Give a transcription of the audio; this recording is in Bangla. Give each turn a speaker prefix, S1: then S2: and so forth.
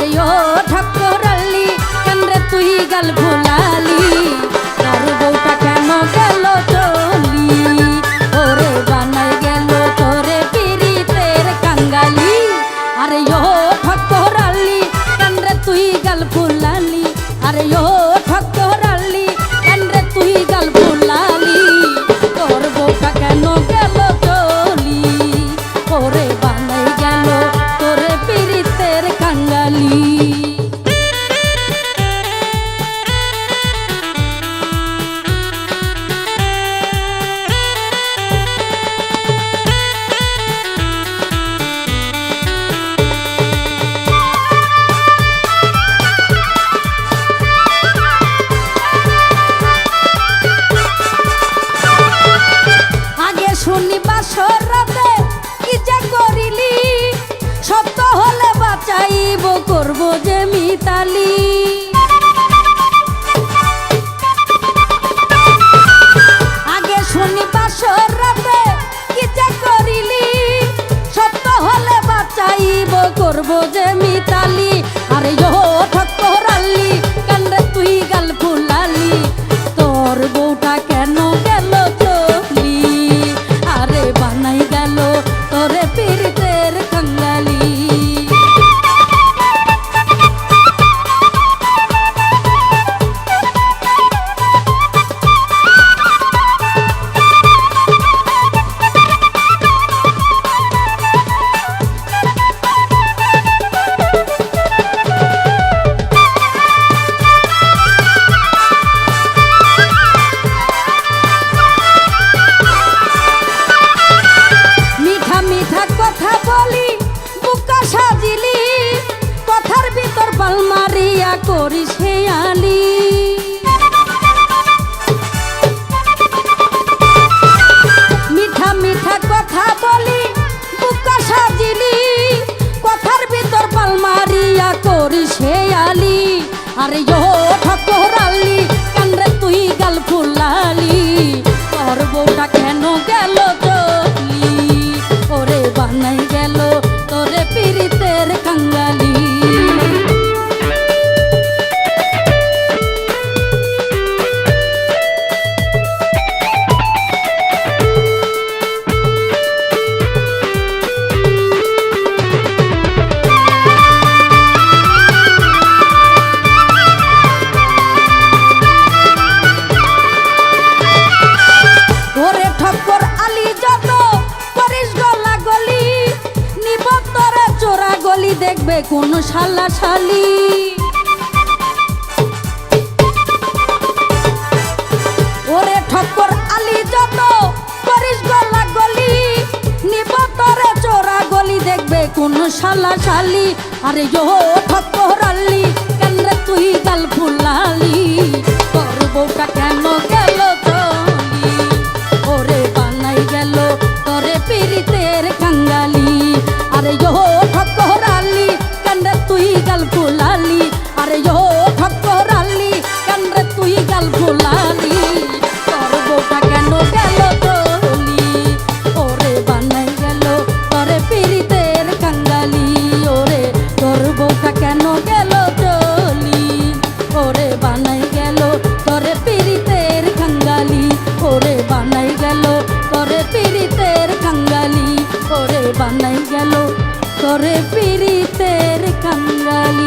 S1: আরে ও ঠাকুরালি কেন্দ্রে তুই গাল ভুলালি তোর বউটা কেন গেল চলি ওরে বানাই গেল তোরে পিরিতের কাঙ্গালি আরে ও ঠাকুরালি কেন্দ্রে তুই গাল ভুলালি আরে ও ঠাকুরালি কেন্দ্রে তুই গাল ভুলালি তোর বউটা কেন গেল চলি ওরে বানাই গেল তোরে পিরিতের কাঙ্গালি শুনি বাসর রাতে কি যে করিলি সত্য হলে বাঁচাইব করব যে মিতালি আগে শুনি বাসর রাতে কি যে করিলি সত্য হলে বাঁচাইব করব যে মিতালি আরে ও ঠাকুরালি কান্ডে তুই গাল ফুলালি তোর বউটা কেন গেল চলি আরে বানাই গেল তোরে পিরিতের কাঙ্গালি কথা বলি বুকা সাজিলি কথার ভিতর পাল মারিয়া করিস হেয়ালি মিঠা মিঠা কথা বলি বুকা সাজিলি কথার ভিতর পাল মারিয়া করিস হেয়ালি আরে ও ঠাকুরালি কান্ডে তুই গাল ফুলালি তোর বউটা কেন গেল চলি ওরে বানাই গেল তোরে পিরিতের কাঙ্গালি ওরে ঠক্কর আলি যত করিস গলা গলি নিব তোরে চোরা গলি দেখবে কোন শালা শালি ওরে ঠক্কর আলি যত করিস গলা গলি নিব তোরে চোরা গলি দেখবে কোন শালা শালি আরে ও ঠক্করালি কেন্দ্রে তুই গাল ফুলালি তোর বউটা কেন গেল চলি ওরে বানাই গেল তোরে পিরিতের কাঙ্গালি আরে ও ঠকুরালি কান্ডে তুই গাল ফুলালি আরে ও ঠকুরালি কান্ডে তুই গাল ফুলালি তোর বউটা কেন গেল চলি ওরে বানাই গেল তোরে পিরিতের কাঙ্গালি ওরে তোর বউটা কেন গেল চলি ওরে বানাই গেল তোরে পিরিতের কাঙ্গালি ওরে বানাই গেল তোরে পিরিতের কাঙ্গালি ওরে বানাই গেল তোরে পিরিতের কাঙ্গালি।